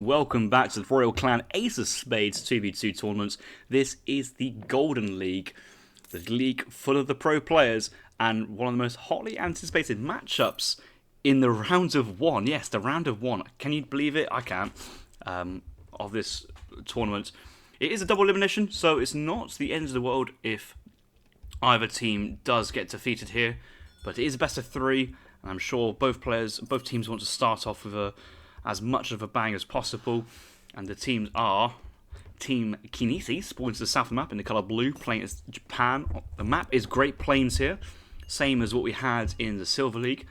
Welcome back to the Royal Clan Ace of Spades 2v2 tournaments. This is the Golden League, the league full of the pro players, and one of the most hotly anticipated matchups in the round of one. Yes, the round of one. Can you believe it? I can. Of this tournament. It is a double elimination, so it's not the end of the world if either team does get defeated here, but it is a best of three, and I'm sure both teams want to start off with as much of a bang as possible. And the teams are Team Kynesie, sporting to the south of the map in the colour blue, playing as Japan. The map is Great Plains here, same as what we had in the Silver League.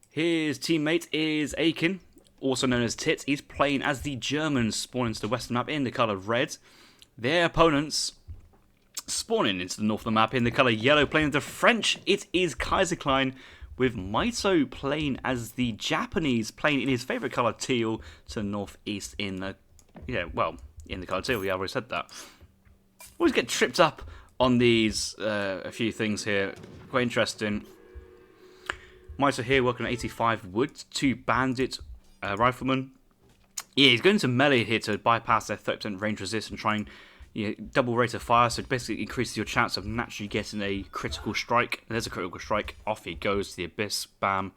His teammate is Aiken, also known as Tit. He's playing as the Germans, spawning to the western map in the colour red. Their opponents spawning into the north of the map in the colour yellow, playing the French. It is Kaiser, with Mitoe playing as the Japanese, playing in his favourite colour teal to the northeast in the in the colour teal. Yeah, I already said that. Always get tripped up on these a few things here. Quite interesting. Mitoe here working on 85 wood, 2 bandit riflemen. Yeah, he's going to melee here to bypass their 30% range resist and try and double rate of fire, so it basically increases your chance of naturally getting a critical strike. And there's a critical strike. Off he goes to the abyss. Bam.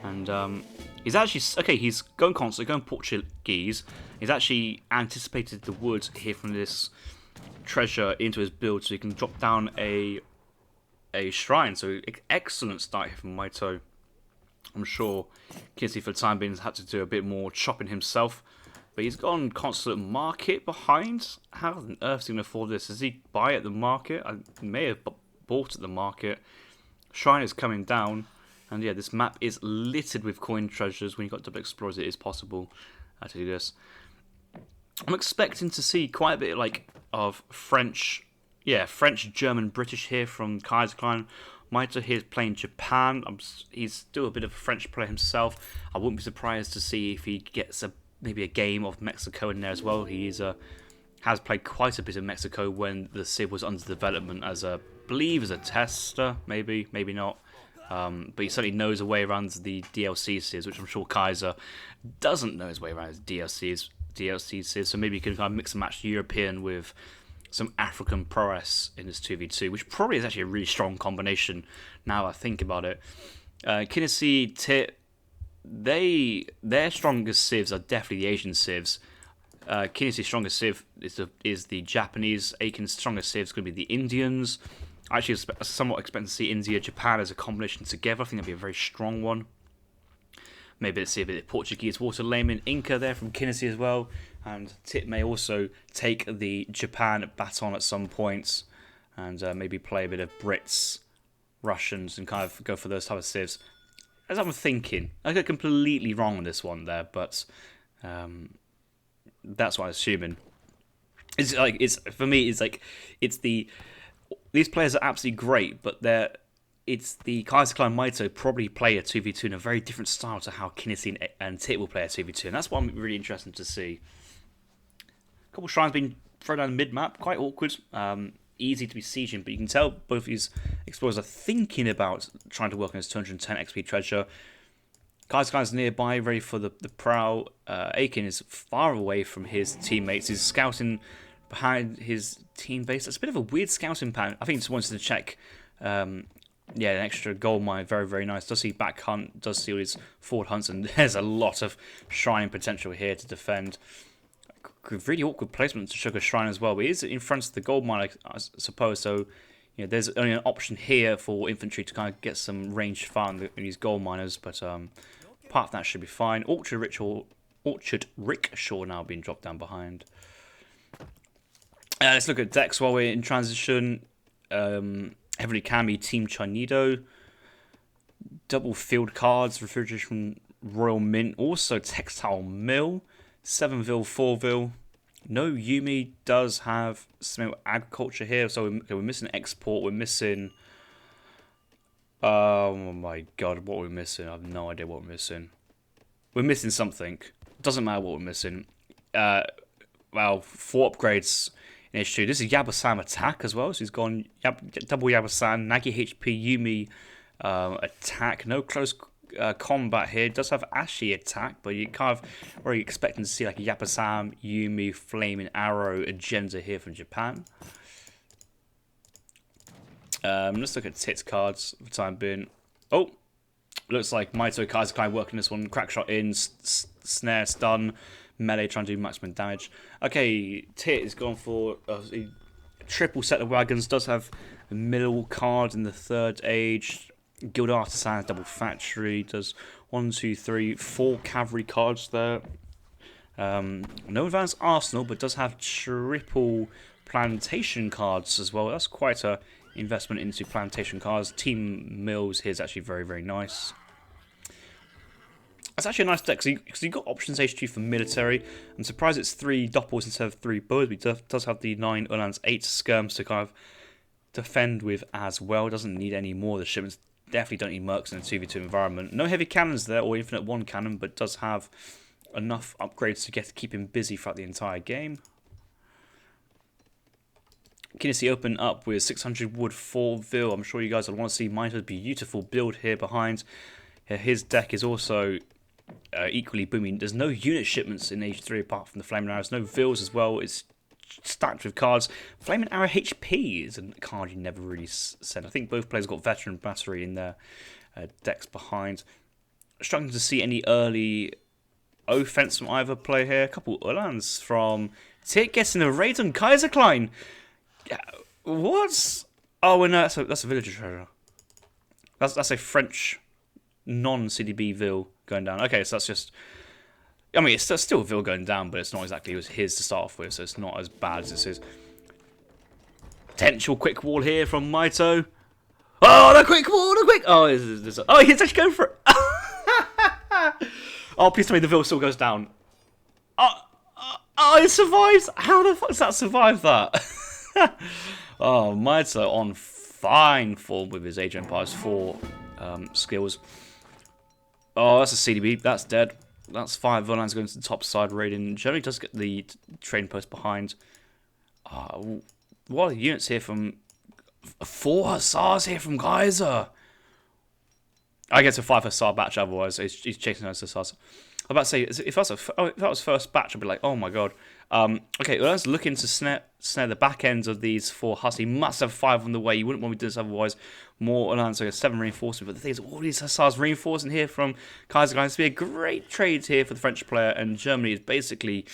And he's actually he's going constant, going Portuguese. He's actually anticipated the wood here from this treasure into his build, so he can drop down a shrine. So excellent start here from Mitoe. I'm sure Kynesie for the time being has had to do a bit more chopping himself. But he's gone constant market behind. How on earth is he going to afford this? Does he buy at the market? I may have bought at the market. Shrine is coming down. And yeah, this map is littered with coin treasures. When you've got double explorers, it is possible to do this. I'm expecting to see quite a bit of French, German, British here from Kaiser. Mitoe here is playing Japan. He's still a bit of a French player himself. I wouldn't be surprised to see if he gets maybe a game of Mexico in there as well. He has played quite a bit of Mexico when the Civ was under development as I believe as a tester, maybe not. But he certainly knows a way around the DLC Civs, which I'm sure Kaiser doesn't know his way around his DLC Civs. So maybe you can kind of mix and match European with some African prowess in this 2v2, which probably is actually a really strong combination now I think about it. Kynesie, Tit, their strongest civs are definitely the Asian civs. Kynesie's strongest civ is the Japanese. Aiken's strongest civ is going to be the Indians. I actually somewhat expect to see India, Japan as a combination together. I think that'd be a very strong one. Maybe let's see a bit of Portuguese water layman Inca there from Kynesie as well. And Tit may also take the Japan baton at some points and maybe play a bit of Brits, Russians, and kind of go for those type of civs. As I'm thinking, I got completely wrong on this one there, but that's what I'm assuming. These players are absolutely great, but it's the Kaiser Clan Mitoe probably play a 2v2 in a very different style to how Kynesie and Tit will play a 2v2, and that's what I'm really interested to see. A couple of shrines being thrown down the mid map, quite awkward. Easy to be sieging, but you can tell both these explorers are thinking about trying to work on this 210 XP treasure. Kaiser is nearby, ready for the prow. Aiken is far away from his teammates. He's scouting behind his team base. That's a bit of a weird scouting pattern. I think he just wanted to check an extra gold mine. Very, very nice. Does see back hunt, does see all his forward hunts, and there's a lot of shrine potential here to defend. Really awkward placement to Sugar Shrine as well, but he is in front of the gold mine, I suppose, so there's only an option here for infantry to kind of get some range fire in these gold miners, but apart from that should be fine. Orchard Rickshaw now being dropped down behind. Let's look at decks while we're in transition. Heavily Cami, Team Chinedo. Double field cards, refrigeration from Royal Mint, also Textile Mill. 7-ville, 4-ville. No Yumi does have some agriculture here, so we're missing export. We're missing. Oh my god, what are we missing? I have no idea what we're missing. We're missing something. Doesn't matter what we're missing. 4 upgrades in H2. This is Yabba-san attack as well, so he's gone double Yabba-san, Nagi HP, Yumi attack. No close combat here. It does have Ashi attack, but you kind of already expecting to see like Yapasam, Yumi, Flaming Arrow agenda here from Japan. Let's look at Tits cards for the time being. Oh, looks like Mitoe Kaiser Klein working this one. Crack shot in, snare stun, melee trying to do maximum damage. Okay, Tit is going for a triple set of wagons. Does have a middle card in the third age. Guild Artisan double factory. Does 1, 2, 3, 4 cavalry cards there. No advanced arsenal, but does have triple plantation cards as well. That's quite a investment into plantation cards. Team Mills here is actually very, very nice. It's actually a nice deck because you've got options H2 for military. I'm surprised it's 3 Doppels instead of 3 bows, but it does have the 9 Uhlans, 8 skirms to kind of defend with as well. It doesn't need any more. The shipments definitely don't need mercs in a 2v2 environment. No heavy cannons there or infinite 1 cannon, but does have enough upgrades to keep him busy throughout the entire game. Kynesie open up with 600 wood 4 Vil. I'm sure you guys would want to see Mitoe's beautiful build here behind. His deck is also equally booming. There's no unit shipments in H3 apart from the Flaming Arrows. No Vils as well. It's stacked with cards. Flaming Arrow HP is a card you never really send. I think both players got Veteran Battery in their decks behind. Struggling to see any early offense from either player here. A couple Uhlans from Tit getting a raid on Kaiser Klein. What? Oh, and that's a villager treasure. That's a French non-CDB Vil going down. Okay, so that's just... I mean, it's still Vil going down, but it's not exactly his to start off with, so it's not as bad as this is. Potential quick wall here from Mitoe. Oh, the quick wall, the quick... Oh, oh, he's actually going for it. Oh, please tell me the Vil still goes down. Oh, it survives. How the fuck does that survive that? Oh, Mitoe on fine form with his Age of Empires 4 skills. Oh, that's a CDB. That's dead. That's 5 Uhlans going to the top side raiding. Germany does get the trading post behind. What are the units here from... 4 Hussars here from Kaiser. I guess a 5 Hussar batch otherwise. He's chasing those Hussars. I'm about to say, if that was first batch, I'd be like, oh my god. Okay, well, let's look into snare the back ends of these 4 Hussars. He must have 5 on the way. You wouldn't want me to do this otherwise. More Uhlans, so 7 reinforcement. But the thing is, all these Hussars reinforcing here from Kaiser going to be a great trade here for the French player. And Germany is basically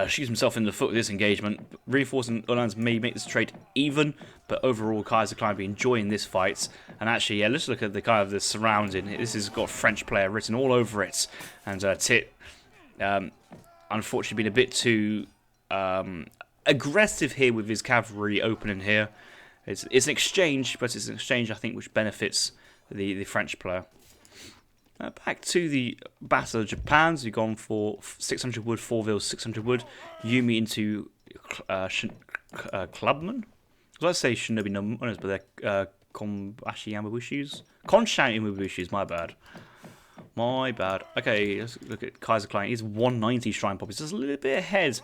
shoots himself in the foot with this engagement. Reinforcing Uhlans may make this trade even, but overall Kaiser Klein will be enjoying this fight. And actually, yeah, let's look at the kind of the surrounding. This has got French player written all over it. And Tit, unfortunately, been a bit too aggressive here with his cavalry opening here. It's an exchange, but it's an exchange I think which benefits the French player. Back to the Battle of Japan. So you've gone for 600 wood, 4 Vil, 600 wood. Yumi into Clubman. Let's say Shinobi no Monos, but they're Kombashi Yamabushis. Konshan Yamabushis, my bad. My bad. Okay, let's look at Kaiser Klein. He's 190 Shrine Poppies. Just a little bit ahead.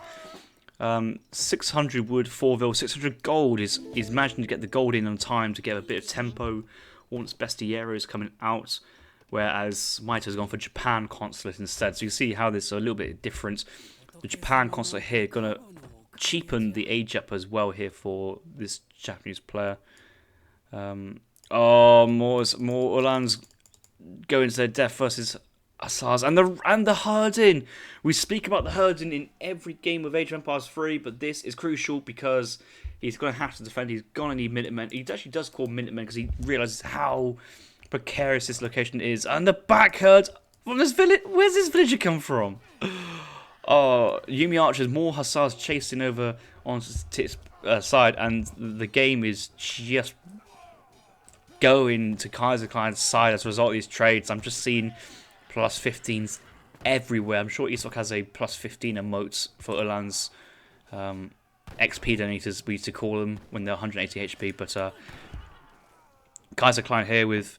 600 wood, 4 Vil, 600 gold. He's managing to get the gold in on time to get a bit of tempo. Once Bestiero is coming out. Whereas Mitoe's gone for Japan Consulate instead. So you can see how this is a little bit different. The Japan Consulate here going to cheapen the age up as well here for this Japanese player. Oh, more Uhlans going to their death versus Hussars. And the herding. We speak about the herding in every game of Age of Empires 3, but this is crucial because he's going to have to defend. He's going to need Minutemen. He actually does call Minutemen because he realises how precarious this location is. And the back herd from this village. Where's this villager come from? Oh, Yumi Archers, more Hussars chasing over onto Tit's side, and the game is just going to Kaiser Klein's side as a result of these trades. I'm just seeing plus 15s everywhere. I'm sure Eastlock has a plus 15 emotes for Uhlans. XP donators, we used to call them when they're 180 HP, but Kaiser Klein here with...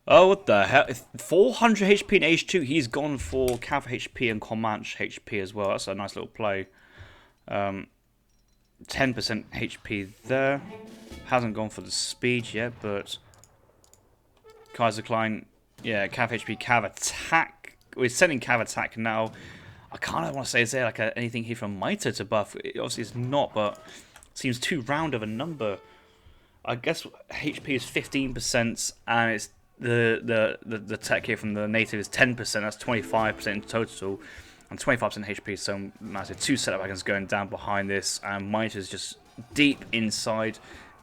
Oh, what the hell? 400 HP in H2. He's gone for Cav HP and Comanche HP as well. That's a nice little play. 10% HP there. Hasn't gone for the speed yet, but... Kaiser Klein, yeah, Cav HP, Cav attack. We're sending Cav attack now. I kind of want to say, is there like anything here from Mitoe to buff? Obviously, it's not, but it seems too round of a number. I guess HP is 15%, and it's the tech here from the native is 10%. That's 25% in total, and 25% HP. So massive. 2 setup wagons going down behind this, and Mitoe is just deep inside.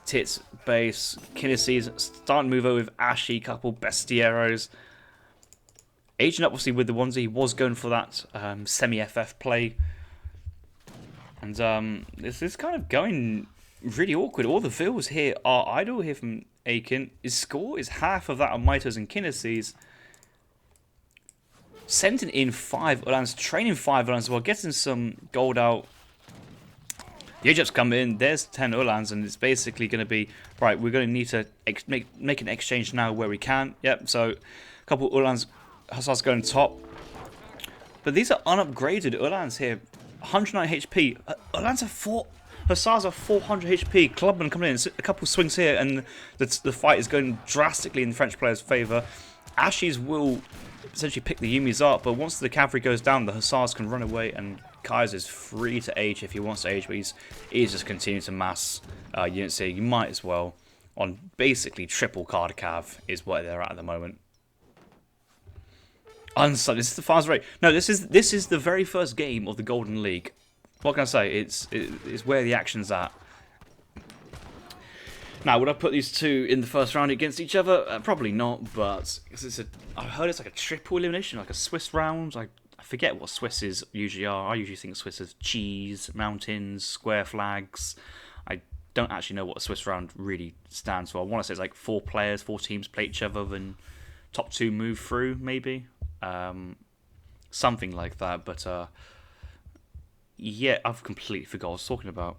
Tits base. Kynesie's starting to move over with Ashy, couple Bestieros. Aging up obviously with the onesie. He was going for that semi-FF play, and this is kind of going really awkward. All the vills here are idle here from Aiken. His score is half of that of Mitoe's and Kynesie's. Sending in 5 Ulans, training 5 Ulans as well, getting some gold out. The Egypt's come in, there's 10 Ulans, and it's basically going to be, right, we're going to need to make an exchange now where we can. Yep, so a couple Ulans, Hussars going top. But these are unupgraded Ulans here. 109 HP. Ulans are 4... Hussars are 400 HP. Clubman coming in, a couple swings here, and the fight is going drastically in the French player's favour. Ashes will essentially pick the Yumis up, but once the cavalry goes down, the Hussars can run away, and Kaiser's free to age if he wants to age, but he's just continuing to mass units here. You might as well, on basically triple card cav, is where they're at the moment. This is the fast rate. No, this is the very first game of the Golden League. What can I say? It's where the action's at. Now, would I put these two in the first round against each other? Probably not, but I heard it's like a triple elimination, like a Swiss round. I forget what Swisses usually are. I usually think Swiss is cheese, mountains, square flags. I don't actually know what a Swiss round really stands for. I want to say it's like 4 players, 4 teams play each other, and top 2 move through, maybe. Something like that, but yeah, I've completely forgot what I was talking about.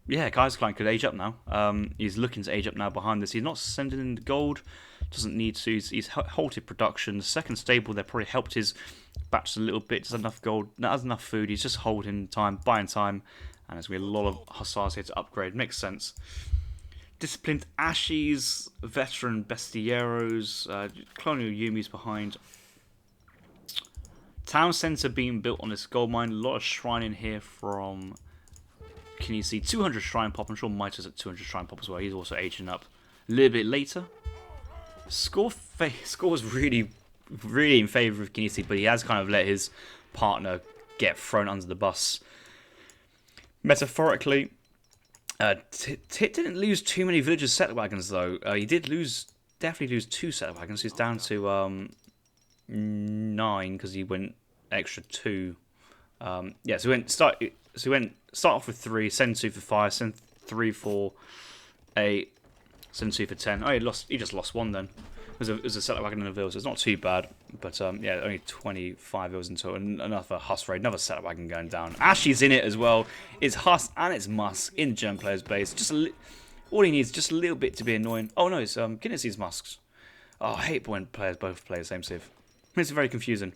Yeah, Kaiser Klein could age up now. He's looking to age up now behind this. He's not sending in the gold. Doesn't need to. He's halted production. The second stable there probably helped his batch a little bit. Does enough gold. Not has enough food. He's just holding time, buying time. And there's going to be a lot of Hussars here to upgrade. Makes sense. Disciplined Ashes, veteran Bestieros, colonial Yumis behind. Town centre being built on this gold mine. A lot of shrine in here from Kynesie. 200 shrine pop. I'm sure Mitoe's at 200 shrine pop as well. He's also aging up a little bit later. Score was really in favour of Kynesie, but he has kind of let his partner get thrown under the bus. Metaphorically, Tit didn't lose too many villagers' settler wagons though. He did definitely lose 2 settler wagons. He's down to 9 because he went extra 2. Yeah, so he went start off with 3, send 2 for 5, send 3 for 8, send 2 for 10. Oh, he just lost 1 then. It was a settler wagon and a vill, so it's not too bad. But yeah, only 25 vills into it. Another Huss raid, another settler wagon going down. Ashy's in it as well. It's Huss and it's Musk in the German player's base. All he needs is just a little bit to be annoying. Oh no, it's Kynesie's Musks. Oh, I hate when both play the same civ. It's very confusing.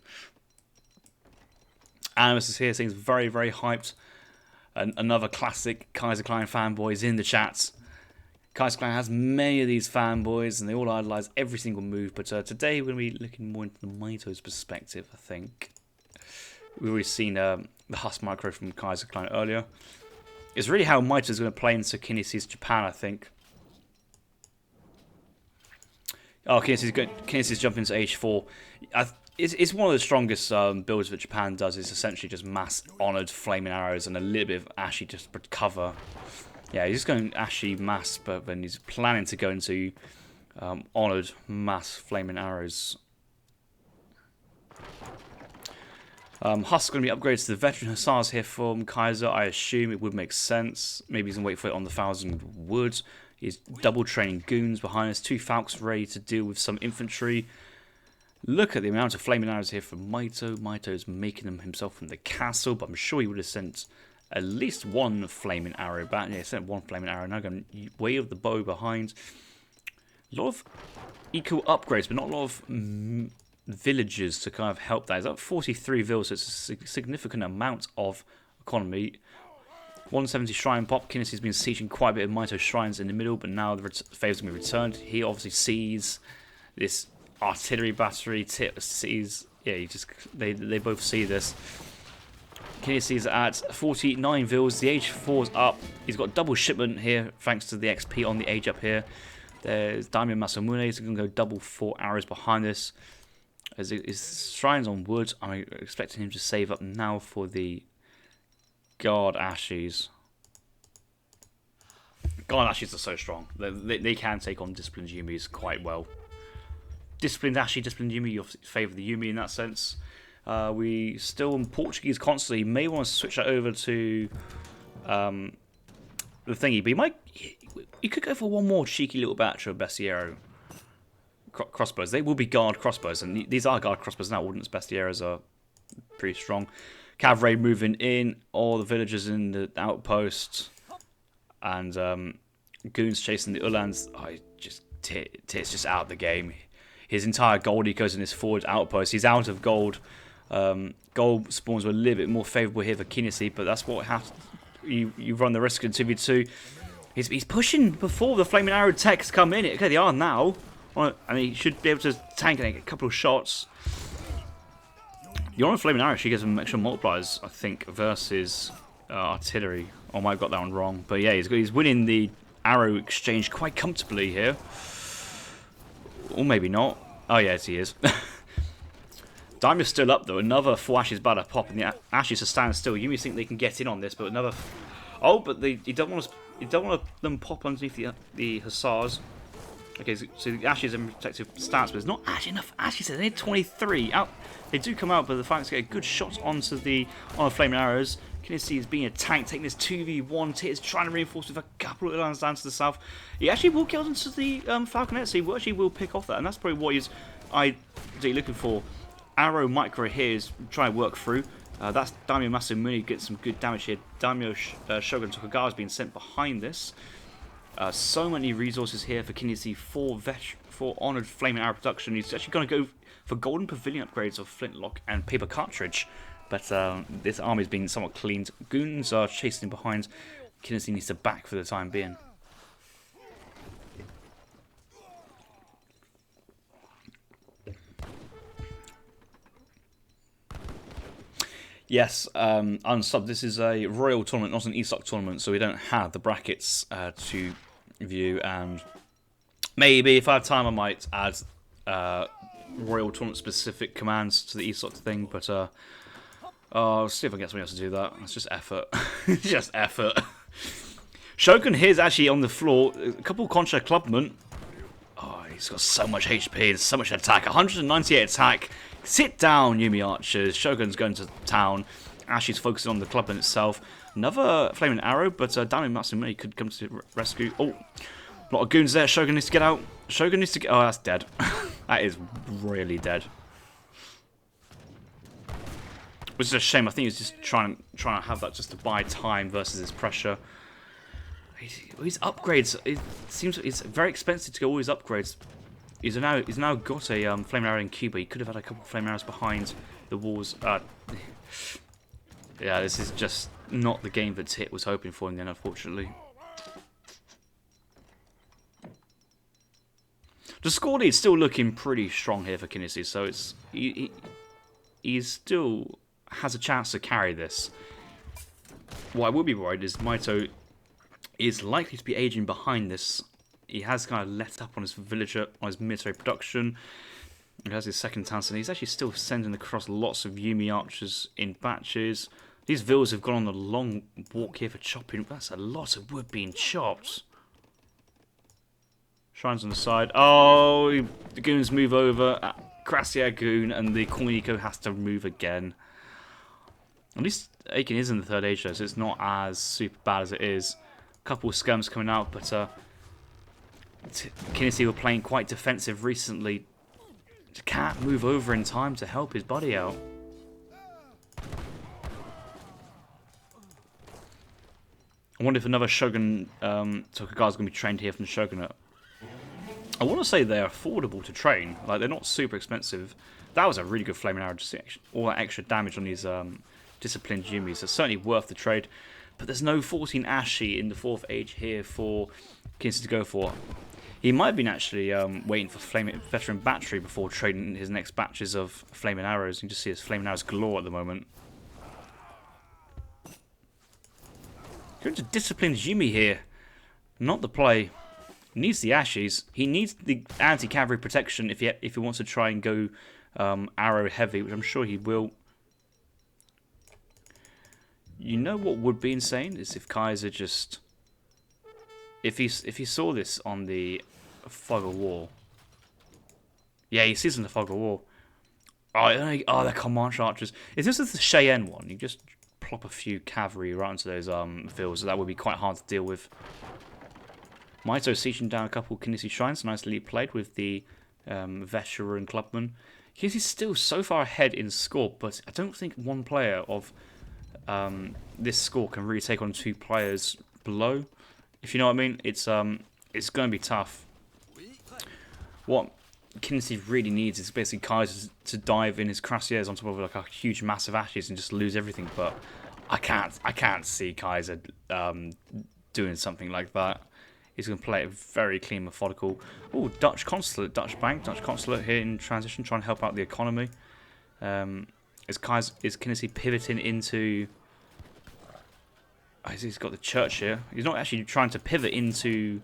Animus is here, seems very, very hyped. Another classic Kaiser Klein fanboys in the chat. Kaiser Klein has many of these fanboys, and they all idolise every single move. But today we're going to be looking more into the Mitoe's perspective, I think. We've already seen the Huss micro from Kaiser Klein earlier. It's really how Mitoe's going to play into Kynesie's Japan, I think. Oh, Kynesie's jumping into H4. It's one of the strongest builds that Japan does. It's essentially just mass honoured flaming arrows and a little bit of Ashy just for cover. Yeah, he's just going Ashy mass, but then he's planning to go into honoured mass flaming arrows. Huss going to be upgraded to the veteran Hussars here from Kaiser. I assume it would make sense. Maybe he's going to wait for it on the 1,000 wood. He's double training goons behind us. 2 Falcons ready to deal with some infantry. Look at the amount of flaming arrows here from Mitoe. Mitoe's making them himself from the castle, but I'm sure he would have sent at least 1 flaming arrow back. Yeah, he sent 1 flaming arrow. Now going to wave the bow behind. A lot of eco upgrades, but not a lot of villagers to kind of help that. It's up 43 vills, so it's a significant amount of economy. 170 Shrine pop. Kynesie's been sieging quite a bit of Mitoe shrines in the middle, but now the favor's going to be returned. He obviously sees this artillery battery. Tip sees, yeah, they both see this. Kynesie's at 49 vils. The age 4's up. He's got double shipment here thanks to the XP on the age up here. There's Daimyo Masamune. He's going to go double 4 arrows behind this. As his shrine's on wood, I'm expecting him to save up now for the Guard Ashes. Guard Ashes are so strong. They can take on Disciplined Yumis quite well. Disciplined Ashi, Disciplined Yumi, you favour the Yumi in that sense. We still in Portuguese constantly. You may want to switch that over to the thingy, but you could go for one more cheeky little batch of Bestiero crossbows. They will be guard crossbows, and these are guard crossbows now. Ordnance Bestieros are pretty strong. Cavalry moving in, all the villagers in the outpost, and goons chasing the Ulans. Tit's just out of the game. His entire gold eco's in his forward outpost. He's out of gold. Gold spawns were a little bit more favourable here for Kynesie, but that's what happens. You run the risk in 2v2. He's pushing before the Flaming Arrow techs come in. Okay, they are now. And he should be able to tank and get a couple of shots. You're on a Flaming Arrow, she gets some extra multipliers, I think, versus artillery. Oh, I might have got that one wrong. But yeah, he's winning the arrow exchange quite comfortably here. Or maybe not. Oh, yes, he is. Daimyo's still up, though. Another 4 Ashes batter pop, and the Ashes are standing still. You may think they can get in on this, but another... Oh, but you don't want them pop underneath the Hussars. Okay, so the Ashes are in protective stance, but there's not actually enough Ashes. They need 23 out. They do come out, but the Falcons get a good shot onto the Flaming Arrows. Kynesie is being attacked, taking this 2v1. Tit is trying to reinforce with a couple of lands down to the south. He actually will get onto the Falconet, so he actually will pick off that, and that's probably what he's looking for. Arrow micro here is trying to work through. That's Daimyo Masamune gets some good damage here. Daimyo Shogun Tokugawa is being sent behind this. So many resources here for Kynesie for honoured Flaming Arrow production. He's actually going to go for Golden Pavilion upgrades of Flintlock and Paper Cartridge. But this army is being somewhat cleaned. Goons are chasing behind. Kynesie needs to back for the time being. Yes, unsub. This is a Royal tournament, not an ESOC tournament, so we don't have the brackets to view. And maybe if I have time, I might add Royal tournament specific commands to the ESOC thing. But I'll see if I can get somebody else to do that. It's just effort. It's just effort. Shogun here is actually on the floor. A couple of Contra Clubmen. Oh, he's got so much HP and so much attack. 198 attack. Sit down, Yumi Archers. Shogun's going to town. Ashi's focusing on the clubman itself. Another Flaming Arrow, but Daimyo Masamune could come to rescue. Oh, a lot of goons there. Shogun needs to get out. Shogun needs to get... Oh, that's dead. That is really dead. Which is a shame. I think he's just trying to have that just to buy time versus his pressure. His upgrades, it seems it's very expensive to go all his upgrades. He's now got a Flame Arrow in Cuba. He could have had a couple of Flame Arrows behind the walls. Yeah, this is just not the game that Tit was hoping for in the end, unfortunately. The score lead is still looking pretty strong here for Kynesie, so he still has a chance to carry this. What I would be worried is Mitoe is likely to be aging behind this. He has kind of let up on his villager, on his Mitoe production. He has his second town, and he's actually still sending across lots of Yumi archers in batches. These villas have gone on a long walk here for chopping. That's a lot of wood being chopped. Shrines on the side. Oh, the goons move over. Krasia goon, and the Coin Eco has to move again. At least Aiken is in the third age though, so it's not as super bad as it is. A couple of scums coming out, but Kynesie were playing quite defensive recently. Can't move over in time to help his buddy out. I wonder if another Shogun Tokugawa is going to be trained here from the Shogunate. I want to say they're affordable to train. Like, they're not super expensive. That was a really good Flaming Arrow. Just all that extra damage on these disciplined Yumis. It's certainly worth the trade. But there's no 14 Ashy in the 4th age here for Kynesie to go for. He might have been actually waiting for Flaming Veteran Battery before trading his next batches of Flaming Arrows. You can just see his Flaming Arrows galore at the moment. Going to Disciplined Yumi here. Not the play. He needs the Ashes. He needs the anti-cavalry protection if he wants to try and go arrow heavy, which I'm sure he will. You know what would be insane is if Kaiser just... If he saw this on the Fog of War. Yeah, he sees it on the Fog of War. Oh, they're Comanche archers. If this is the Cheyenne one, you just plop a few cavalry right into those fields, so that would be quite hard to deal with. Mitoe sieging down a couple Kynesie shrines, nicely played with the veteran clubman. He's still so far ahead in score, but I don't think one player of this score can really take on 2 players below. If you know what I mean, it's going to be tough. What Kynesie really needs is basically Kaiser to dive in his Cuirassiers on top of like a huge massive Ashes and just lose everything. But I can't see Kaiser doing something like that. He's going to play it very clean, methodical. Oh, Dutch Consulate, Dutch Bank, Dutch Consulate here in transition, trying to help out the economy. Is Kynesie pivoting into... He's got the church here. He's not actually trying to pivot into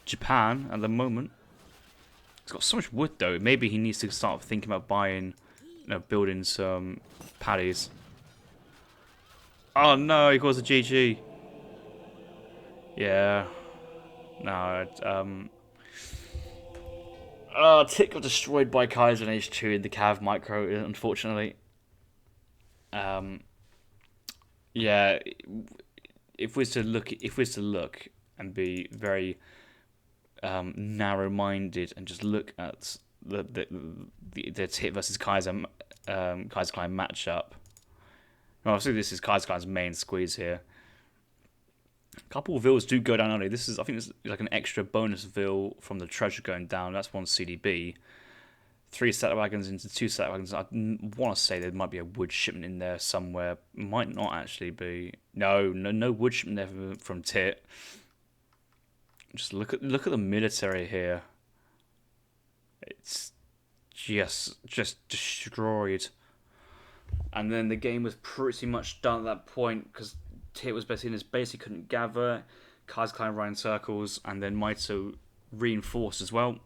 Japan at the moment. He's got so much wood though. Maybe he needs to start thinking about buying, building some paddies. Oh no, he calls a GG. Yeah. No. Tick got destroyed by Kaiser in H2 in the Cav micro, unfortunately. Yeah. If we're to look and be very narrow-minded and just look at the Tit versus Kaiser Kaiser Clan matchup, obviously this is Kaiser Clan's main squeeze here. A couple of vills do go down early. I think this is like an extra bonus vill from the treasure going down. That's 1 CDB. 3 set wagons into 2 set wagons. I want to say there might be a wood shipment in there somewhere. Might not actually be. No wood shipment there from Tit. Just look at the military here. It's just destroyed. And then the game was pretty much done at that point because Tit was basically in his base. He couldn't gather. Kaiser Clan ran circles, and then Mitoe reinforced as well.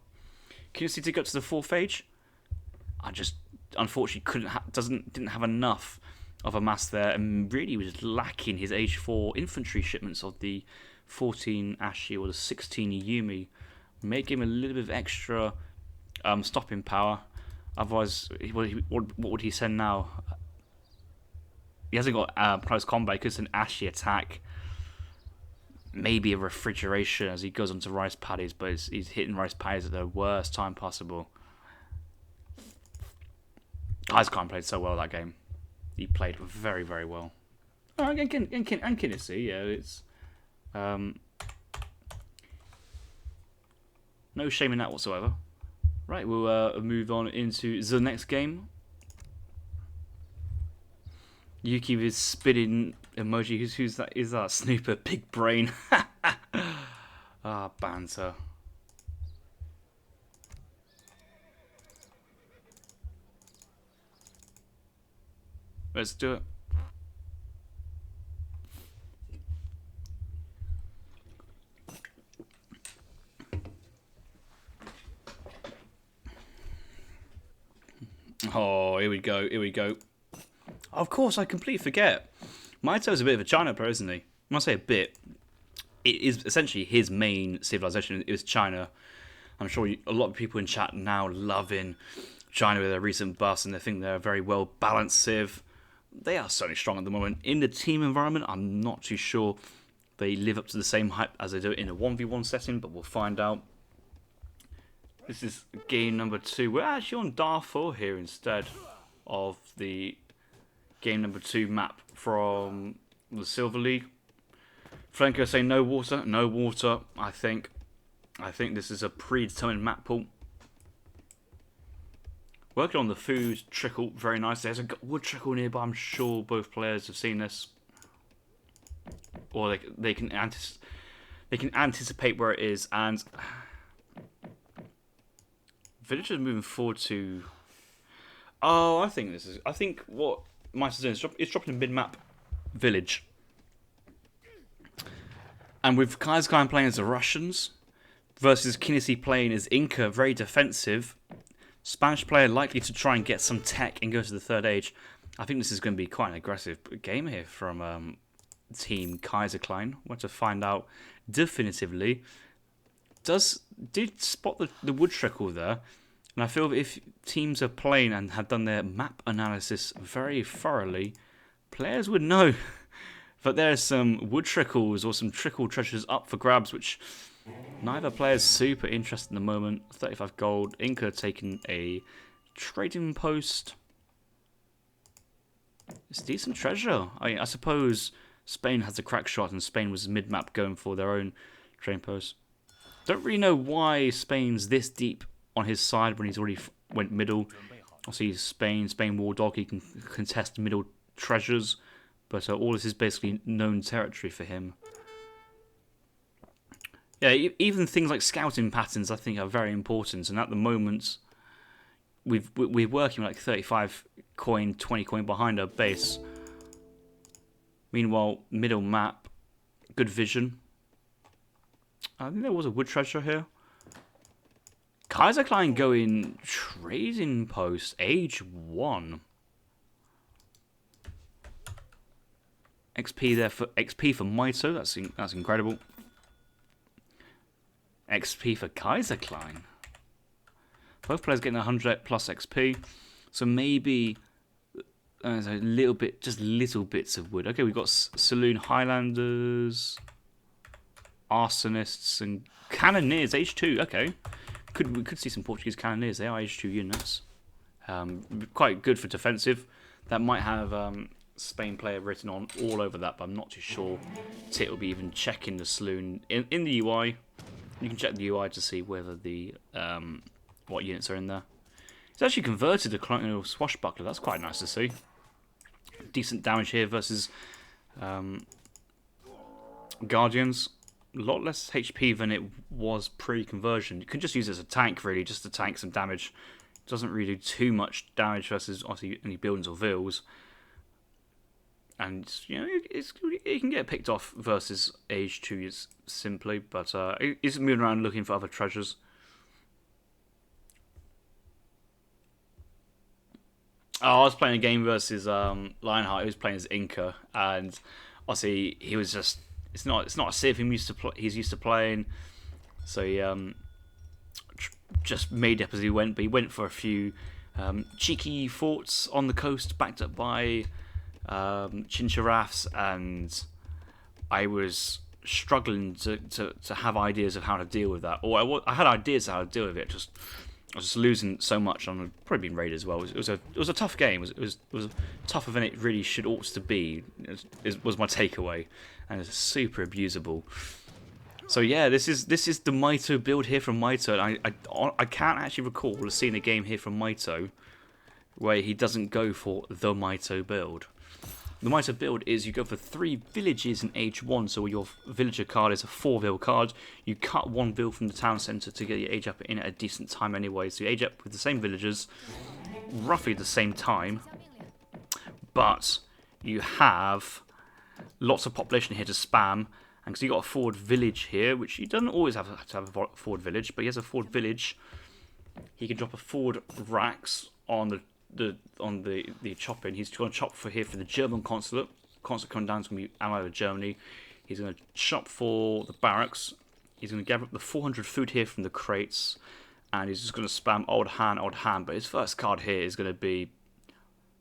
Kynesie did go to the 4th age. I just unfortunately didn't have enough of a mass there, and really was lacking his age 4 infantry shipments of the 14 Ashi or the 16 Yumi. May give him a little bit of extra stopping power. Otherwise, what would he send now? He hasn't got close combat. He could send Ashi attack. Maybe a refrigeration as he goes onto rice paddies, but he's hitting rice paddies at the worst time possible. Kaiser Clan played so well that game. He played very, very well. Oh, and Kynesie, yeah, it's no shame in that whatsoever. Right, we'll move on into the next game. Yuki with spitting emoji. Who's that? Is that Snooper? Big brain. Banter. Let's do it. Oh, here we go. Here we go. Of course, I completely forget. Mitoe's a bit of a China player, isn't he? When I say a bit, it is essentially his main civilization is China. I'm sure a lot of people in chat now loving China with their recent buffs, and they think they're a very well balanced civ. They are certainly strong at the moment. In the team environment, I'm not too sure they live up to the same hype as they do in a 1v1 setting, but we'll find out. This is game number 2. We're actually on Darfur here instead of the game number 2 map from the Silver League. Franco saying no water. No water, I think. I think this is a predetermined map pool. Working on the food trickle very nice. There's a wood trickle nearby. I'm sure both players have seen this. or they can anticipate where it is, and villagers moving forward to. Oh, I think what Mito's doing is dropping a mid-map village, and with Kaiser playing as the Russians versus Kynesie playing as Inca, very defensive. Spanish player likely to try and get some tech and go to the third age. I think this is going to be quite an aggressive game here from Team Kaiser. Want to find out definitively. Did spot the wood trickle there, and I feel that if teams are playing and have done their map analysis very thoroughly, players would know that there's some wood trickles or some trickle treasures up for grabs, which neither player is super interested in the moment. 35 gold. Inca taking a trading post. It's decent treasure. I suppose Spain has a crack shot, and Spain was mid-map going for their own trading post. Don't really know why Spain's this deep on his side when he's already went middle. Obviously, Spain War Dog, he can contest middle treasures, but all this is basically known territory for him. Yeah, even things like scouting patterns I think are very important, and at the moment we're working like 35 coin, 20 coin behind our base. Meanwhile, middle map, good vision. I think there was a wood treasure here. Kaiser going trading post, age 1. XP there for Mitoe, that's incredible. XP for Kaiser. Both players getting 100 plus XP, so maybe there's a little bit, just little bits of wood. Okay, we've got Saloon Highlanders, Arsonists, and Cannoneers, H2. Okay, we could see some Portuguese Cannoneers. They are H2 units. Quite good for defensive. That might have Spain player written on all over that, but I'm not too sure. Tit will be even checking the Saloon in the UI. You can check the UI to see whether the what units are in there. It's actually converted to Colonial Swashbuckler. That's quite nice to see. Decent damage here versus Guardians. A lot less HP than it was pre-conversion. You can just use it as a tank, really, just to tank some damage. It doesn't really do too much damage versus obviously any buildings or vills. And you know, it can get picked off versus age 2 simply, but it's moving around looking for other treasures. Oh, I was playing a game versus Lionheart. He was playing as Inca, and obviously he was just it's not a civ he's used to playing, so he just made up as he went. But he went for a few cheeky forts on the coast, backed up by Chincharaffs, and I was struggling to have ideas of how to deal with that. Or I had ideas of how to deal with it. I was just losing so much. I'm probably being raided as well. It was a tough game. It was tougher than it really ought to be. It was my takeaway, and it's super abusable. So yeah, this is the Mitoe build here from Mitoe. I can't actually recall seeing a game here from Mitoe where he doesn't go for the Mitoe build. The Mitoe build is you go for 3 villages in H1, so your villager card is a 4-vill card. You cut 1 vill from the town centre to get your age up in at a decent time anyway. So you age up with the same villagers, roughly the same time, but you have lots of population here to spam. And because you got a forward village here, which he doesn't always have to have a forward village, but he has a forward village. He can drop a forward racks on the chopping. He's going to chop for the German consulate. Consulate coming down is going to be allied with Germany. He's going to chop for the barracks. He's going to gather up the 400 food here from the crates, and he's just going to spam old hand. But his first card here is going to be,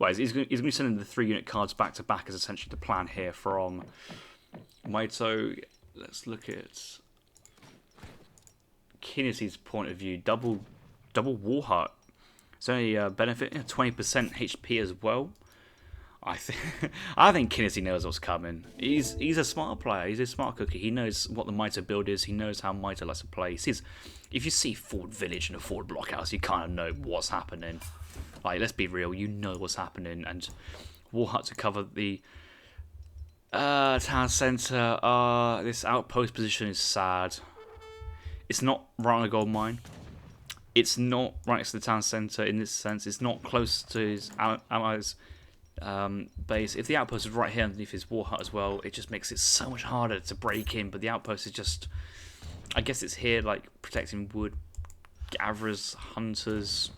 well, he's going to be sending the 3 unit cards back to back. Is essentially the plan here from Mitoe. Let's look at Kynesie's point of view. Double Warheart. Is there any benefit? 20% HP as well. I think Kynesie knows what's coming. He's a smart player. He's a smart cookie. He knows what the Mitoe build is. He knows how Mitoe likes to play. If you see forward village and a forward blockhouse, you kind of know what's happening. Like, let's be real. You know what's happening. And Warheart to cover the Town centre. This outpost position is sad. It's not right on a gold mine. It's not right next to the town centre in this sense. It's not close to his allies' base. If the outpost is right here underneath his war hut as well, it just makes it so much harder to break in. But the outpost is just, I guess it's here like protecting wood, gatherers, hunters.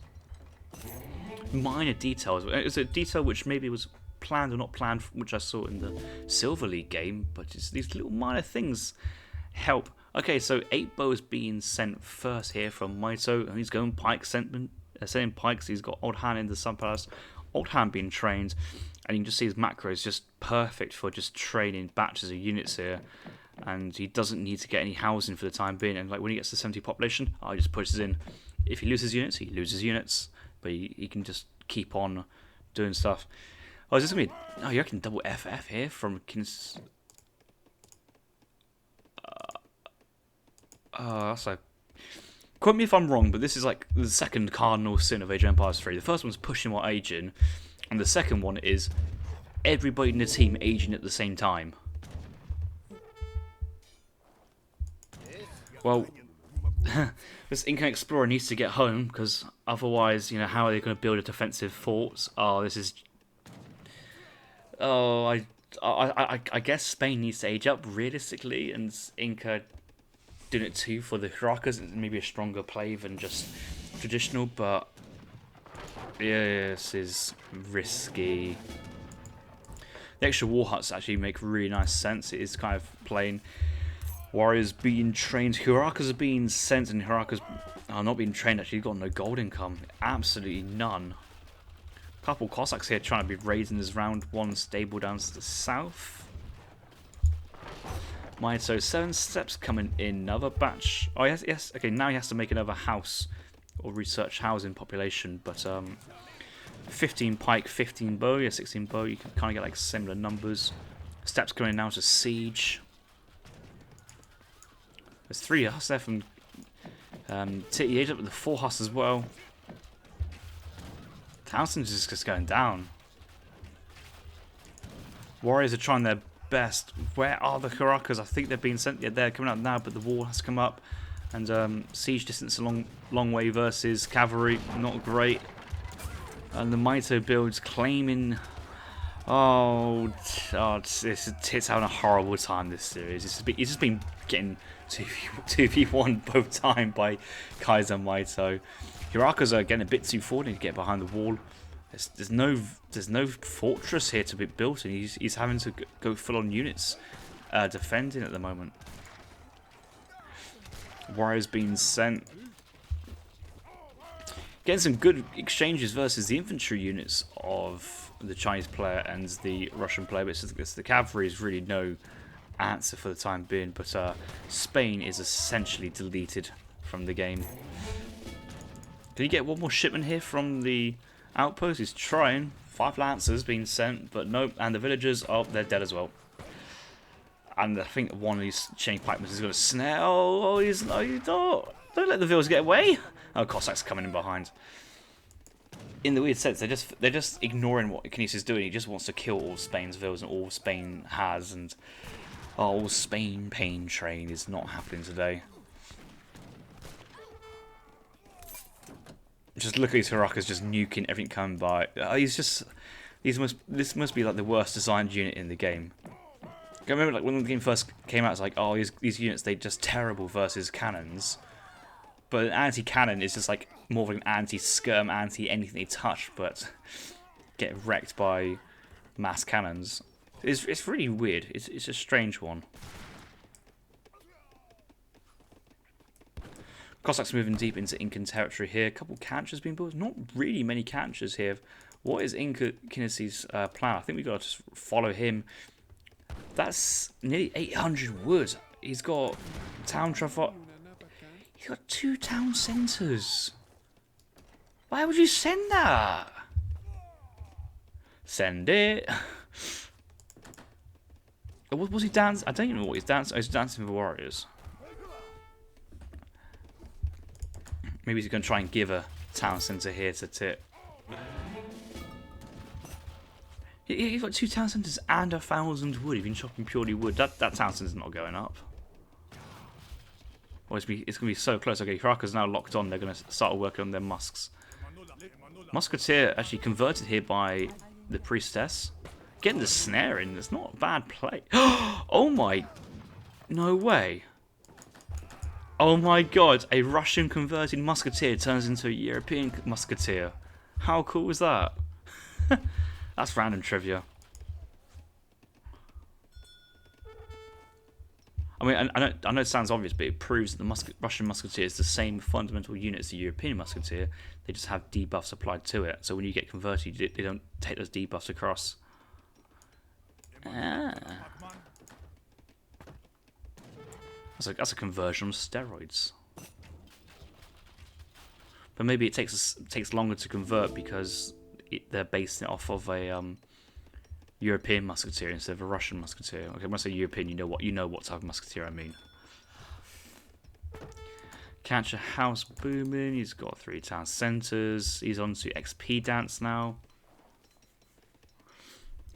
Minor details. It's a detail which maybe was planned or not planned, which I saw in the Silver League game, but it's these little minor things help. Okay, so 8 bows being sent first here from Mitoe, and he's going pike sending pikes. He's got Old Hand in the Sun Palace, Old Hand being trained, and you can just see his macro is just perfect for just training batches of units here. And he doesn't need to get any housing for the time being. And like when he gets to 70 population, he just pushes in. If he loses units, he loses units, but he can just keep on doing stuff. Oh, is this gonna be? Oh, you reckon double FF here from Kynesie? That's like. Quote me if I'm wrong, but this is like the second cardinal sin of Age of Empires 3. The first one's pushing what aging, and the second one is everybody in the team aging at the same time. Well, this Incan Explorer needs to get home, because otherwise, you know, how are they going to build a defensive fort? Oh, this is. Oh, I guess Spain needs to age up realistically, and Inca doing it too for the Caracas. Maybe a stronger play than just traditional, but yeah, this is risky. The extra war huts actually make really nice sense. It is kind of plain. Warriors being trained, Hurakas are being sent, and Hurakas are not being trained. Actually, got no gold income, absolutely none. Couple Cossacks here trying to be raiding this round one stable down to the south. So 7 steps coming in, another batch. Oh yes. Okay, now he has to make another house or research housing population, but 15 pike, 15 bow, yeah, 16 bow. You can kind of get like similar numbers. Steps coming now to siege. There's 3 huss there from Titty age up with the 4 huss as well. Townsend's is just going down. Warriors are trying their best. Where are the Caracas? I think they're being sent. Yeah, they're coming up now, but the wall has come up. And siege distance a long way versus cavalry, not great. And the Mitoe builds claiming. It's having a horrible time this series. It's just been getting 2v1 both time by Kaiser and Mitoe. Hirakas are getting a bit too forward and get behind the wall. There's no fortress here to be built, and he's having to go full on units defending at the moment. Warriors being sent. Getting some good exchanges versus the infantry units of the Chinese player and the Russian player, but the cavalry is really no answer for the time being. But Spain is essentially deleted from the game. Can you get one more shipment here from the outpost? He's trying. 5 lancers being sent, but nope. And the villagers, oh, they're dead as well. And I think one of these chain pikemen is going to snare. Oh, no, you don't let the villagers get away. Oh, Cossacks coming in behind. In the weird sense, they're just ignoring what Kynesie is doing. He just wants to kill all Spain's villas and all Spain has, and all Spain pain train is not happening today. Just look at these Hirakas just nuking everything coming by. This must be like the worst designed unit in the game. I remember like when the game first came out, it's like, oh, these units, they're just terrible versus cannons. But an anti-cannon is just like more of an anti-skirm, anti-anything they touch, but get wrecked by mass cannons. It's really weird. It's a strange one. Cossacks moving deep into Incan territory here. A couple cantons being built. Not really many cantons here. What is Kynesie's plan? I think we've got to just follow him. That's nearly 800 wood. He's got town traffic. He's got 2 town centres. Why would you send that? Send it. What was he dancing? I don't even know what he's dancing. Oh, he's dancing for warriors. Maybe he's going to try and give a town centre here to Tit. You've got 2 town centres and 1,000 wood. You've been chopping purely wood. That town centre's not going up. Well, it's going to be so close. Okay, Kraka's now locked on. They're going to start working on their musks. Musketeer actually converted here by the priestess. Getting the snare in. It's not a bad play. Oh my... No way. Oh my god. A Russian converted musketeer turns into a European musketeer. How cool was that? That's random trivia. I mean, I know it sounds obvious, but it proves that the Russian musketeer is the same fundamental unit as the European musketeer. They just have debuffs applied to it. So when you get converted, they don't take those debuffs across. Ah. That's a conversion on steroids. But maybe it takes longer to convert because they're basing it off of a European musketeer instead of a Russian musketeer. Okay, when I say European, you know what type of musketeer I mean. Catch a house booming. He's got 3 town centres. He's on to XP dance now.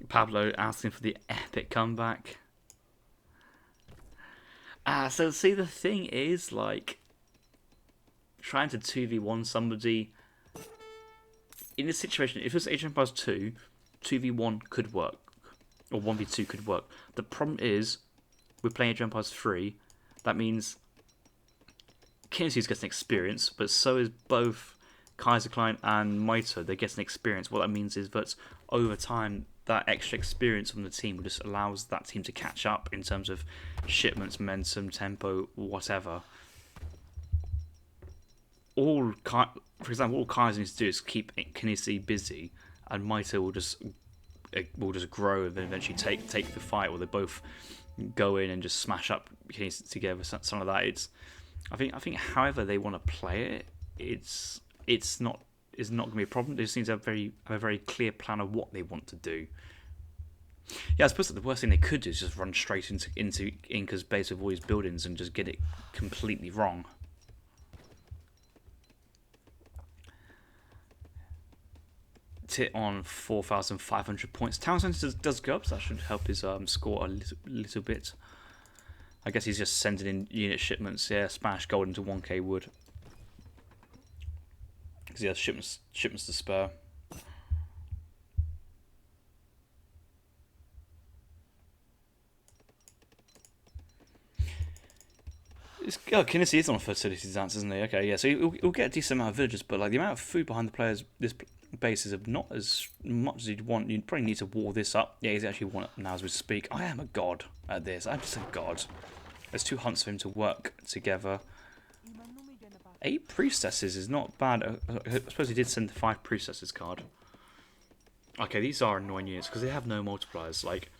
Pablo asking for the epic comeback. So see, the thing is, like, trying to 2v1 somebody in this situation, if it was Age of Empires 2, 2v1 could work, or 1v2 could work. The problem is, we're playing Age of Empires 3, that means Kynesie gets an experience, but so is both Kaiser and Mitoe. They get an experience. What that means is that over time, that extra experience from the team just allows that team to catch up in terms of shipments, momentum, tempo, whatever. For example, all Kaiser needs to do is keep Kynesie busy, and Mitoe will just grow and then eventually take the fight, or they both go in and just smash up Kynesie together. Something like that. I think however they want to play it, it's not going to be a problem. They just need to have a very clear plan of what they want to do. Yeah, I suppose that the worst thing they could do is just run straight into Inca's base with all these buildings and just get it completely wrong. Tit on 4,500 points. Town Centre does go up, so that should help his score a little bit. I guess he's just sending in unit shipments. Yeah, Spanish gold into 1k wood. Because he has shipments to spare. Kynesie is on a fertility dance, isn't he? Okay, yeah, so he'll get a decent amount of villagers, but like the amount of food behind the players, this base is not as much as you'd want. You'd probably need to wall this up. Yeah, he's actually won it now as we speak. I am a god at this. I'm just a god. There's 2 hunts for him to work together. 8 priestesses is not bad. I suppose he did send the 5 priestesses card. Okay, these are annoying units because they have no multipliers. Like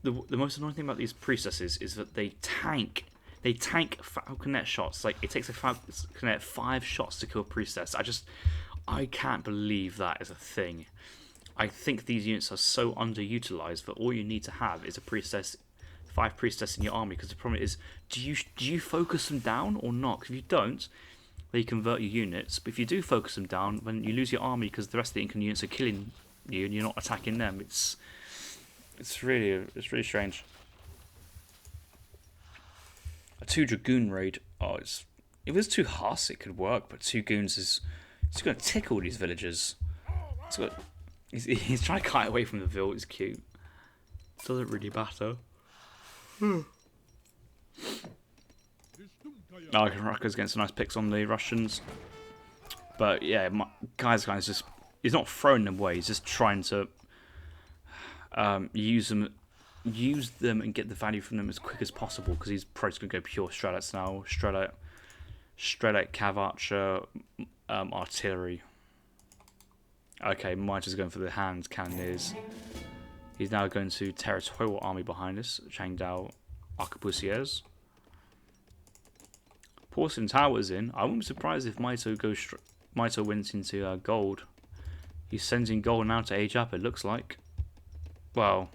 the most annoying thing about these priestesses is that they tank. They tank falconet shots. Like, it takes a falconet 5 shots to kill a priestess. I can't believe that is a thing. I think these units are so underutilized that all you need to have is a priestess, 5 priestess in your army. Because the problem is, do you focus them down or not? Because if you don't, they convert your units. But if you do focus them down, then you lose your army because the rest of the Incan units are killing you and you're not attacking them. It's really strange. A 2 Dragoon raid. Oh, if it was 2 Huss, it could work, but 2 Goons is just going to tickle these villagers. He's trying to kite away from the Ville. It's cute. Doesn't really matter. Oh, Raka's getting some nice picks on the Russians. But yeah, Kaiser is just, he's not throwing them away. He's just trying to use them and get the value from them as quick as possible, because he's probably going to go pure Strelets now. Strelet, Cav Archer, Artillery. Okay, Might is going for the hand cannoneers. He's now going to Territorial Army behind us. Changdao Arquebusiers. Porcelain Tower's in. I wouldn't be surprised if Mitoe went into gold. He's sending gold now to age up, it looks like. Well,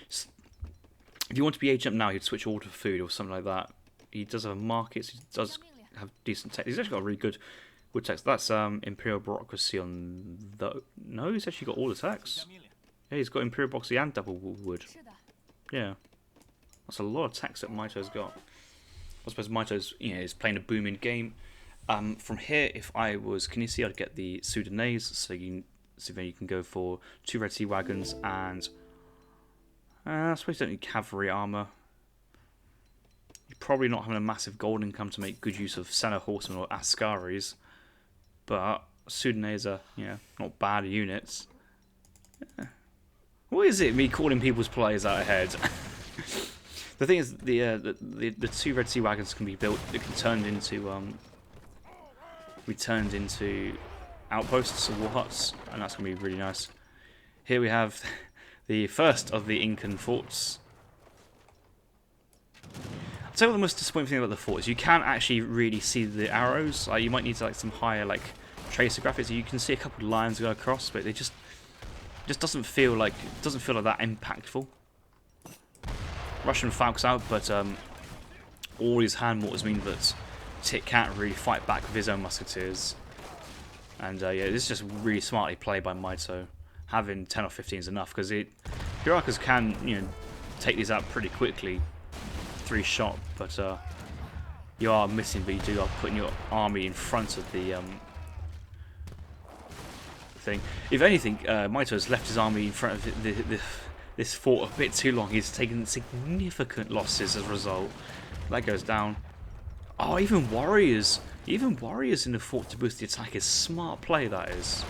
if you want to be age up now, you'd switch all to food or something like that. He does have markets. He does have decent tech. He's actually got a really good Wood text. That's Imperial Bureaucracy on the. No, he's actually got all attacks. Yeah, he's got Imperial Bureaucracy and double wood. Yeah, that's a lot of attacks that Mitoe's got. I suppose Mitoe's is playing a booming game. From here, if I was Kynesie, I'd get the Sudanese, so then you can go for 2 Red Sea wagons and I suppose you don't need cavalry armor. You're probably not having a massive gold income to make good use of Senna horsemen or Ascaris, but Sudanese are not bad units. Yeah. What is it? Me calling people's players out ahead. The thing is, the 2 Red Sea wagons can be built. It can be turned into outposts or war huts, and that's going to be really nice. Here we have the first of the Incan forts. I'll tell you what the most disappointing thing about the fort is you can't actually really see the arrows. You might need some higher tracer graphics. You can see a couple of lines go across, but it just doesn't feel like that impactful. Russian Falc's out, but all his hand mortars mean that Tit can't really fight back with his own musketeers. And yeah, this is just really smartly played by Mitoe. Having 10 or 15 is enough, because Hierarchs can take these out pretty quickly, 3 shot, but you are missing, but you are putting your army in front of the thing. If anything, Mitoe's left his army in front of this fort a bit too long. He's taken significant losses as a result. That goes down. Oh, even warriors in the fort to boost the attack is smart play. That is.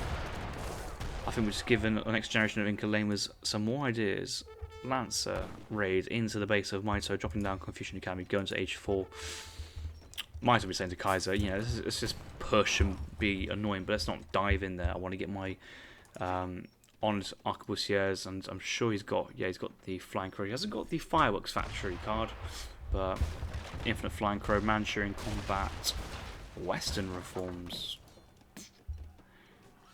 I think we've just given the next generation of Inca lamers some more ideas. Lancer raid into the base of Mitoe, dropping down Confucian Academy, going to H4. Mitoe be saying to Kaiser, let's just push and be annoying, but let's not dive in there. I want to get my honoured arquebusiers, and I'm sure he's got the Flying Crow. He hasn't got the Fireworks Factory card, but Infinite Flying Crow, Manchurian Combat, Western Reforms.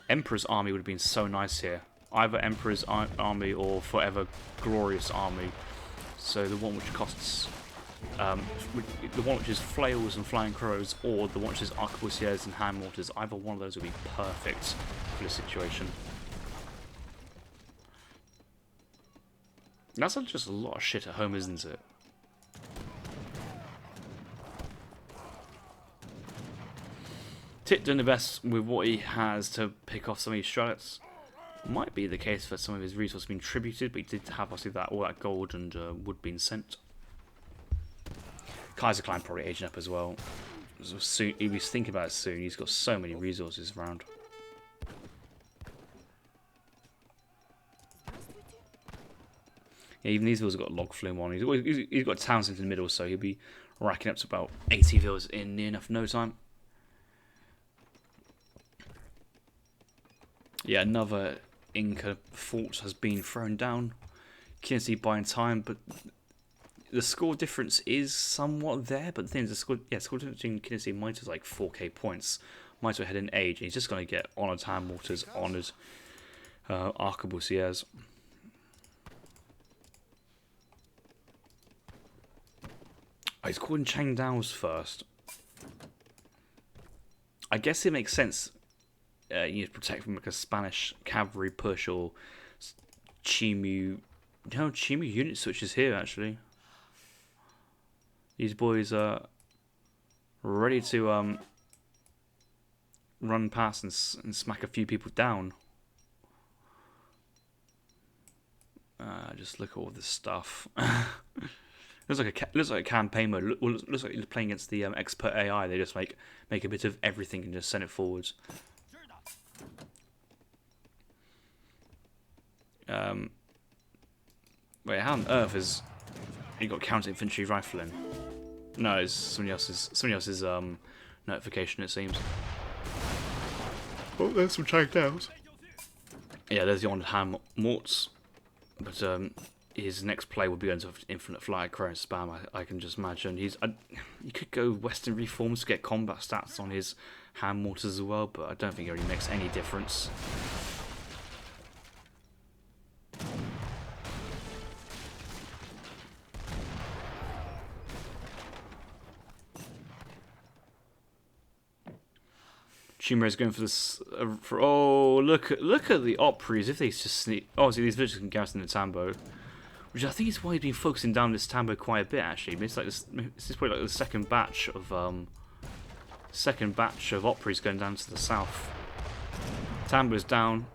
Emperor's Army would have been so nice here. Either Emperor's Army or Forever Glorious Army. So the one which costs, the one which is flails and flying crows, or the one which is arquebusiers and hand mortars. Either one of those would be perfect for this situation. That's just a lot of shit at home, isn't it? Tit doing the best with what he has to pick off some of these strats. Might be the case for some of his resources being tributed, but he did have obviously all that gold and wood being sent. Kaiser Clan probably aging up as well. So soon, he was thinking about it soon. He's got so many resources around. Yeah, even these villas have got log flume on. He's got towns in the middle, so he'll be racking up to about 80 villas in near enough no time. Yeah, another Inca fort has been thrown down. Kynesie buying time, but the score difference is somewhat there. But the thing is, the score difference between Kynesie and Mitoe is like 4k points. Mitoe had an age, and he's just going to get honoured hand mortars, honoured arquebusiers. Oh, he's calling Changdao's first. I guess it makes sense. You need to protect from a Spanish cavalry push or Chimu. Chimu unit switches here actually. These boys are ready to run past and smack a few people down. Just look at all this stuff. looks like a campaign mode. Looks like you're playing against the expert AI. They just make a bit of everything and just send it forwards. Wait, how on earth is he got counter infantry rifling? No, it's somebody else's notification, it seems. Oh, there's some Changdaos. Yeah, there's the honoured hand morts, but his next play will be going to Infinite Flying Crow and spam. I can just imagine you could go Western Reforms to get combat stats on his hand mortars as well, but I don't think it really makes any difference. Shumere's going for this. Oh, look at the Opries. If they just sneak. Oh, see, these villagers can garrison the Tambo, which I think is why he's been focusing down this Tambo quite a bit. Actually, it's like this is probably like the second batch of Opries going down to the south. Tambo's down.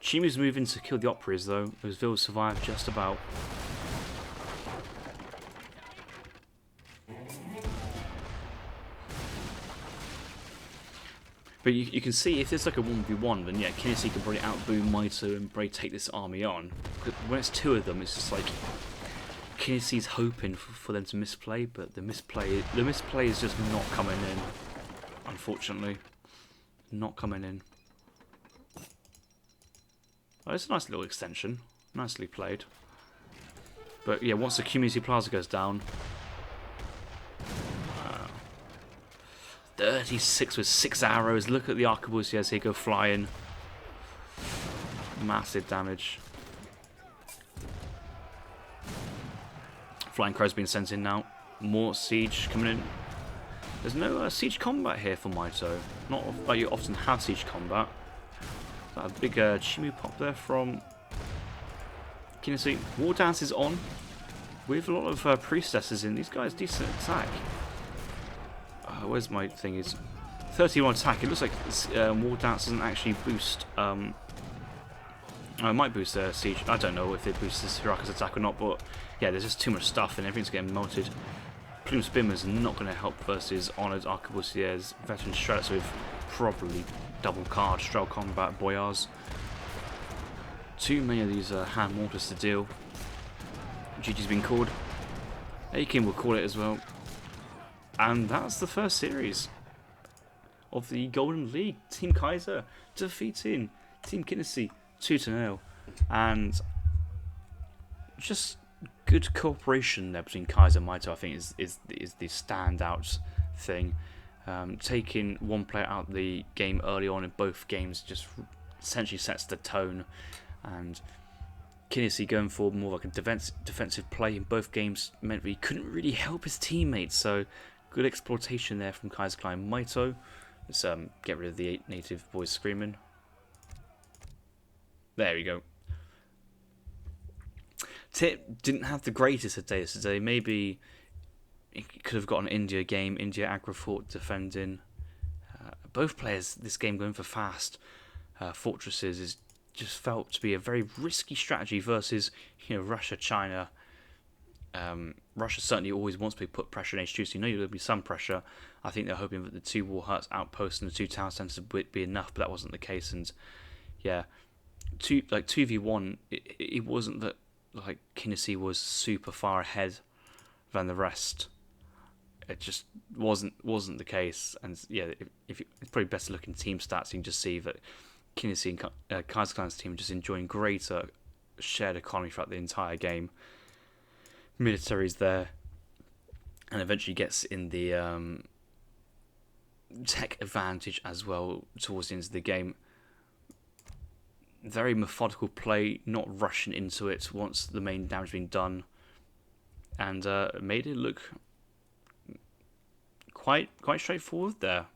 Chimu's moving to kill the Opries though. Those villas survive just about. But you can see if there's like a 1v1, then yeah, Kynesie can probably outboom Mitoe and probably take this army on. But when it's two of them, it's just like Kynasie's hoping for them to misplay, but the misplay is just not coming in. Unfortunately, not coming in. Oh, it's a nice little extension, nicely played. But yeah, once the Kynesie Plaza goes down. 36 with 6 arrows. Look at the arquebusiers here go flying. Massive damage. Flying Crow's being sent in now. More siege coming in. There's no siege combat here for Mitoe. Not like you often have siege combat. A big Chimu pop there from Kynesie. War Dance is on with a lot of priestesses in. These guys decent attack. Where's my thing? Is 31 attack. It looks like War Dance doesn't actually boost. It might boost their siege. I don't know if it boosts this Hiraka's attack or not, but yeah, there's just too much stuff and everything's getting melted. Plume Spinner's not going to help versus Honoured Arquebusiers, Veteran Shredders with probably double card, Strail Combat, Boyars. Too many of these hand mortars to deal. GG's been called. Akin will call it as well. And that's the first series of the Golden League. Team Kaiser defeating Team Kynesie 2-0. And just good cooperation there between Kaiser and Mitoe, I think, is the standout thing. Taking one player out of the game early on in both games just essentially sets the tone. And Kynesie going for more like a defensive play in both games meant that he couldn't really help his teammates. So good exploitation there from Kaiser Klein. Mitoe, let's get rid of the 8 native boys screaming. There we go. Tip didn't have the greatest of days today. Maybe he could have got an India game. India aggro fort defending. Both players this game going for fast fortresses is just felt to be a very risky strategy versus Russia, China. Russia certainly always wants to put pressure on HQ, so you know there'll be some pressure. I think they're hoping that the 2 war huts outposts and the 2 town centres would be enough, but that wasn't the case. And yeah, 2v1, it wasn't that like Kynesie was super far ahead than the rest. It just wasn't the case. And yeah, if it's probably best to look in team stats. You can just see that Kynesie and Kaiser Klein's team are just enjoying greater shared economy throughout the entire game. Military's there, and eventually gets in the tech advantage as well towards the end of the game. Very methodical play, not rushing into it once the main damage has been done, and made it look quite straightforward there.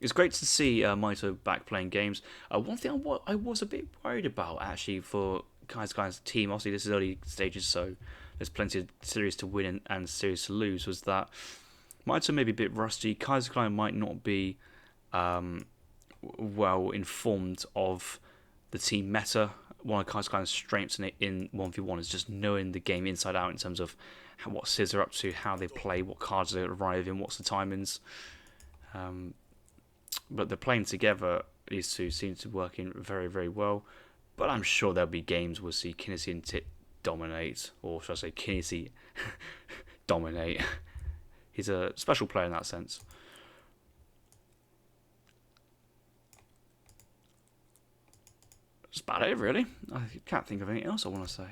It's great to see Mitoe back playing games. One thing I was a bit worried about actually for Kaiser Klein's team, obviously this is early stages, so there's plenty of series to win and series to lose, was that Mitoe may be a bit rusty. Kaiser Klein might not be well informed of the team meta. One of Kaiser Klein's strengths in 1v1 is just knowing the game inside out in terms of what Sis are up to, how they play, what cards they arrive in, what's the timings. But they're playing together, these two seem to be working very, very well. But I'm sure there'll be games we'll see Kynesie and Tit dominate, or should I say Kynesie dominate. He's a special player in that sense. That's about it, really. I can't think of anything else I want to say.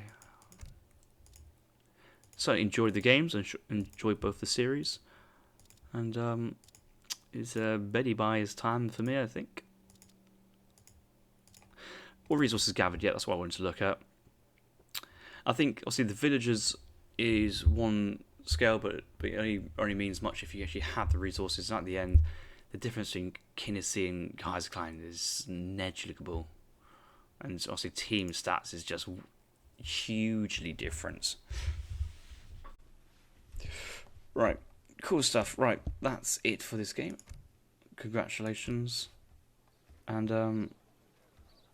Certainly enjoyed the games and enjoyed both the series. And it's Betty Buy's time for me, I think. What resources gathered? Yeah, that's what I wanted to look at. I think obviously the villagers is one scale, but it only means much if you actually have the resources. And at the end, the difference between Kynesie and Kaiser is negligible. And obviously team stats is just hugely different. Right, cool stuff. Right, that's it for this game. Congratulations. And